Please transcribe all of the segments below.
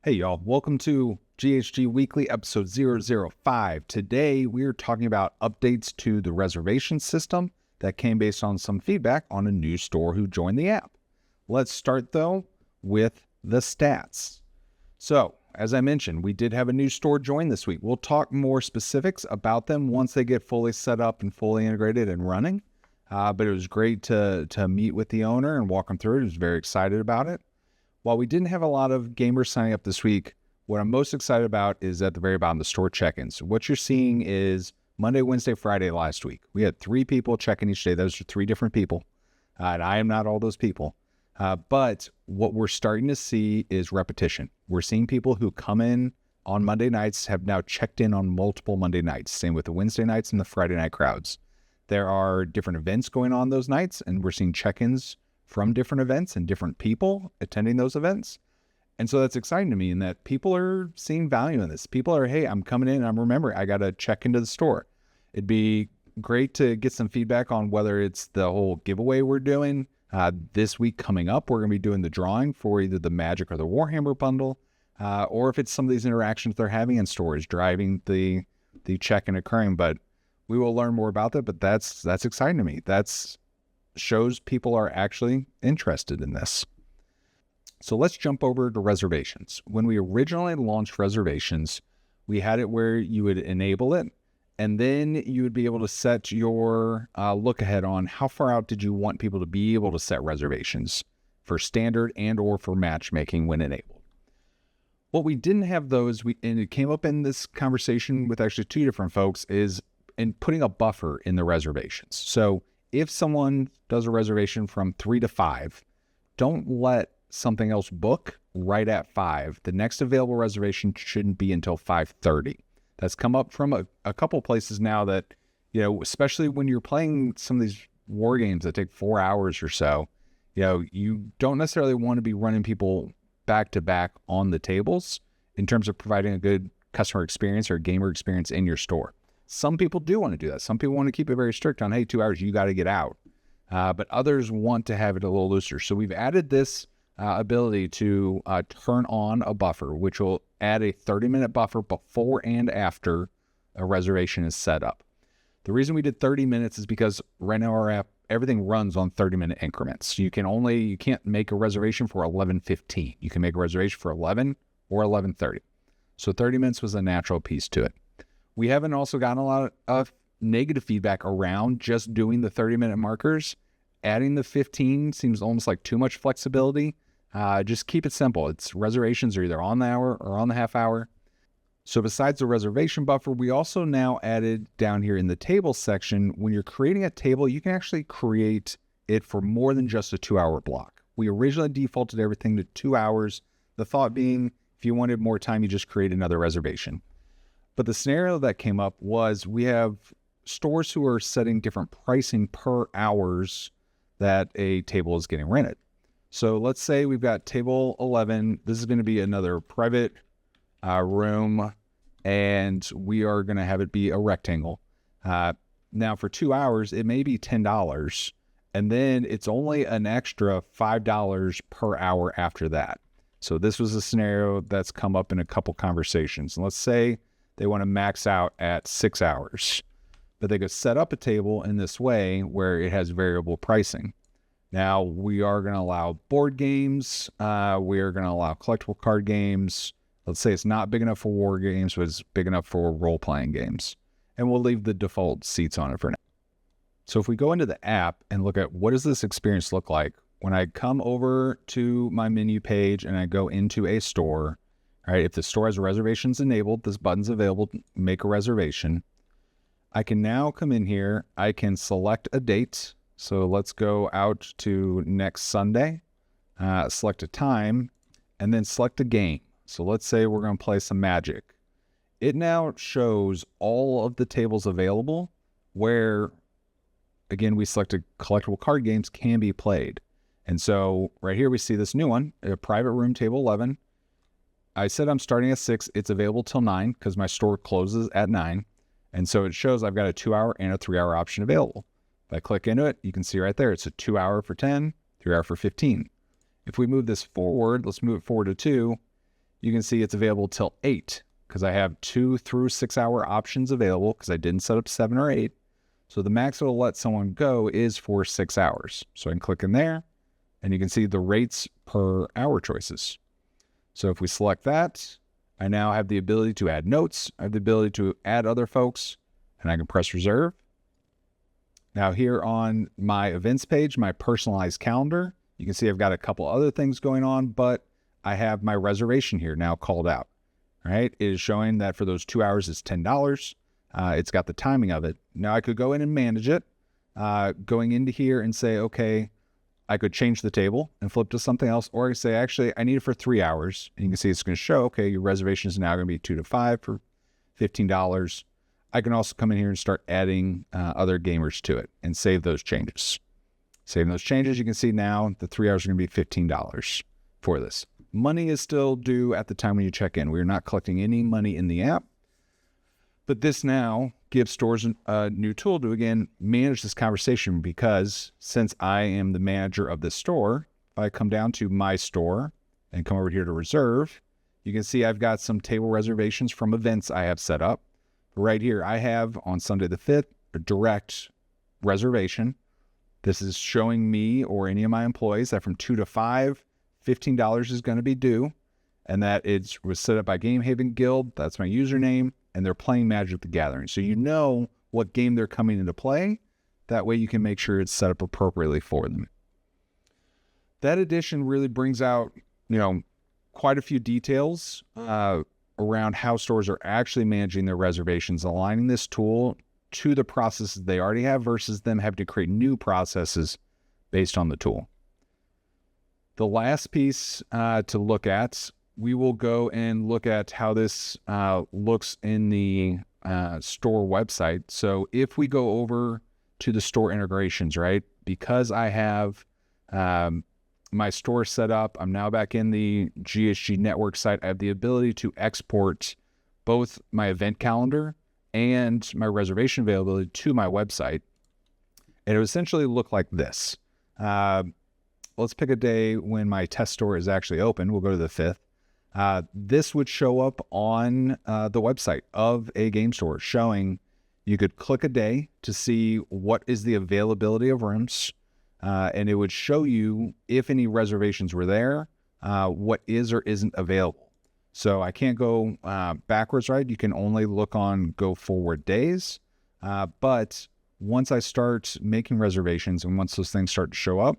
Hey y'all, welcome to GHG Weekly episode 005. Today we are talking about updates to the reservation system that came based on some feedback on a new store who joined the app. Let's start though with the stats. So as I mentioned, we did have a new store join this week. We'll talk more specifics about them once they get fully set up and fully integrated and running. But it was great to meet with the owner and walk him through it. He was very excited about it. While we didn't have a lot of gamers signing up this week, what I'm most excited about is at the very bottom, the store check-ins. What you're seeing is Monday, Wednesday, Friday last week. We had 3 people check in each day. Those are 3 different people. And I am not all those people. But what we're starting to see is repetition. We're seeing people who come in on Monday nights have now checked in on multiple Monday nights. Same with the Wednesday nights and the Friday night crowds. There are different events going on those nights, and we're seeing check-ins from different events and different people attending those events. And so that's exciting to me in that people are seeing value in this. People are, hey, I'm coming in and I'm remembering I got to check into the store. It'd be great to get some feedback on whether it's the whole giveaway we're doing. This week coming up, we're going to be doing the drawing for either the Magic or the Warhammer bundle, or if it's some of these interactions they're having in stores, driving the check-in occurring. But we will learn more about that, but that's exciting to me. That's shows people are actually interested in this. So let's jump over to reservations. When we originally launched reservations, we had it where you would enable it, and then you would be able to set your look ahead on how far out did you want people to be able to set reservations for standard and or for matchmaking when enabled. What we didn't have those, and it came up in this conversation with actually 2 different folks, is in putting a buffer in the reservations. So if someone does a reservation from 3 to 5, don't let something else book right at 5. The next available reservation shouldn't be until 5:30. That's come up from a couple places now that, especially when you're playing some of these war games that take 4 hours or so, you don't necessarily want to be running people back to back on the tables in terms of providing a good customer experience or gamer experience in your store. Some people do want to do that. Some people want to keep it very strict on, hey, 2 hours, you got to get out. But others want to have it a little looser. So we've added this ability to turn on a buffer, which will add a 30-minute buffer before and after a reservation is set up. The reason we did 30 minutes is because right now our app, everything runs on 30-minute increments. You can't make a reservation for 11:15. You can make a reservation for 11 or 11:30. So 30 minutes was a natural piece to it. We haven't also gotten a lot of negative feedback around just doing the 30-minute markers. Adding the 15 seems almost like too much flexibility. Just keep it simple. It's reservations are either on the hour or on the half hour. So besides the reservation buffer, we also now added down here in the table section, when you're creating a table, you can actually create it for more than just a 2-hour block. We originally defaulted everything to 2 hours. The thought being, if you wanted more time, you just create another reservation. But the scenario that came up was we have stores who are setting different pricing per hours that a table is getting rented. So let's say we've got table 11. This is going to be another private room, and we are going to have it be a rectangle. Now for 2 hours, it may be $10, and then it's only an extra $5 per hour after that. So this was a scenario that's come up in a couple conversations. And let's say they want to max out at 6 hours, but they could set up a table in this way where it has variable pricing. Now we are going to allow board games. We are going to allow collectible card games. Let's say it's not big enough for war games, but it's big enough for role-playing games. And we'll leave the default seats on it for now. So if we go into the app and look at what does this experience look like, when I come over to my menu page and I go into a store, all right, if the store has reservations enabled, this button's available, make a reservation. I can now come in here, I can select a date. So let's go out to next Sunday, select a time, and then select a game. So let's say we're going to play some Magic. It now shows all of the tables available where, again, we selected collectible card games can be played. And so right here we see this new one, a private room table 11. I said I'm starting at 6. It's available till 9 because my store closes at 9. And so it shows I've got a 2-hour and a 3-hour option available. If I click into it, you can see right there, it's a 2-hour for 10, 3-hour for 15. If we move this forward, let's move it forward to 2. you can see it's available till 8 because I have 2 through 6 hour options available because I didn't set up 7 or 8. So the max it'll let someone go is for 6 hours. So I can click in there and you can see the rates per hour choices. So if we select that, I now have the ability to add notes. I have the ability to add other folks, and I can press reserve. Now here on my events page, my personalized calendar, you can see I've got a couple other things going on, but I have my reservation here now called out. All right, it is showing that for those 2 hours it's $10. It's got the timing of it. Now I could go in and manage it, going into here and say, okay, I could change the table and flip to something else, or I could say, actually, I need it for 3 hours. And you can see it's going to show, okay, your reservation is now going to be 2 to 5 for $15. I can also come in here and start adding other gamers to it and save those changes. Saving those changes, you can see now the 3 hours are going to be $15 for this. Money is still due at the time when you check in. We're not collecting any money in the app. But this now gives stores a new tool to, again, manage this conversation, because since I am the manager of this store, if I come down to my store and come over here to reserve, you can see I've got some table reservations from events I have set up. Right here, I have on Sunday the 5th, a direct reservation. This is showing me or any of my employees that from 2 to 5, $15 is going to be due, and that it was set up by Game Haven Guild. That's my username. And they're playing Magic the Gathering. So you know what game they're coming into play. That way you can make sure it's set up appropriately for them. That addition really brings out, quite a few details around how stores are actually managing their reservations, aligning this tool to the processes they already have versus them having to create new processes based on the tool. The last piece to look at, we will go and look at how this looks in the store website. So if we go over to the store integrations, right, because I have my store set up, I'm now back in the GHG network site. I have the ability to export both my event calendar and my reservation availability to my website. And it would essentially look like this. Let's pick a day when my test store is actually open. We'll go to the 5th. This would show up on the website of a game store, showing you could click a day to see what is the availability of rooms, and it would show you if any reservations were there, what is or isn't available. So I can't go backwards, right? You can only look on go forward days, but once I start making reservations and once those things start to show up,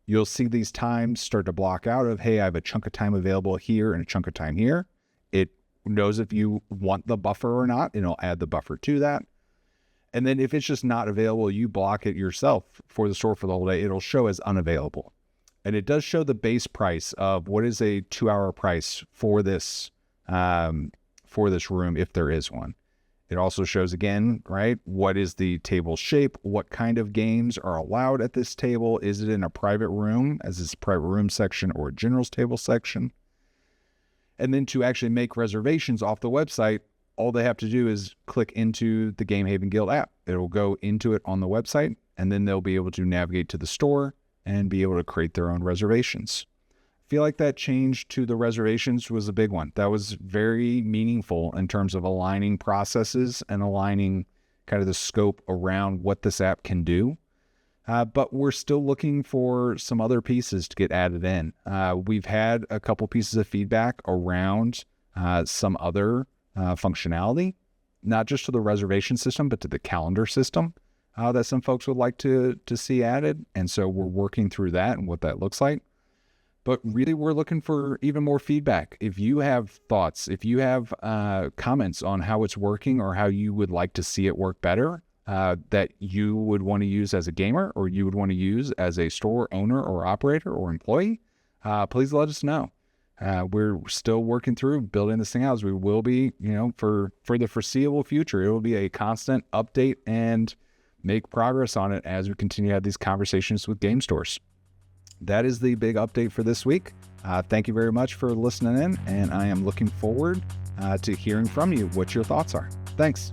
you'll see these times start to block out of, hey, I have a chunk of time available here and a chunk of time here. It knows if you want the buffer or not, and it'll add the buffer to that. And then if it's just not available, you block it yourself for the store for the whole day. It'll show as unavailable. And it does show the base price of what is a 2-hour price for this room, if there is one. It also shows, again, right, what is the table shape? What kind of games are allowed at this table? Is it in a private room, as this private room section, or a general's table section? And then to actually make reservations off the website, all they have to do is click into the Game Haven Guild app. It will go into it on the website, and then they'll be able to navigate to the store and be able to create their own reservations. I feel like that change to the reservations was a big one. That was very meaningful in terms of aligning processes and aligning kind of the scope around what this app can do. But we're still looking for some other pieces to get added in. We've had a couple pieces of feedback around some other functionality, not just to the reservation system, but to the calendar system that some folks would like to see added. And so we're working through that and what that looks like. But really, we're looking for even more feedback. If you have thoughts, if you have comments on how it's working or how you would like to see it work better, that you would want to use as a gamer or you would want to use as a store owner or operator or employee, please let us know. We're still working through building this thing out, as we will be, for the foreseeable future. It will be a constant update and make progress on it as we continue to have these conversations with game stores. That is the big update for this week. Thank you very much for listening in, and I am looking forward to hearing from you what your thoughts are. Thanks.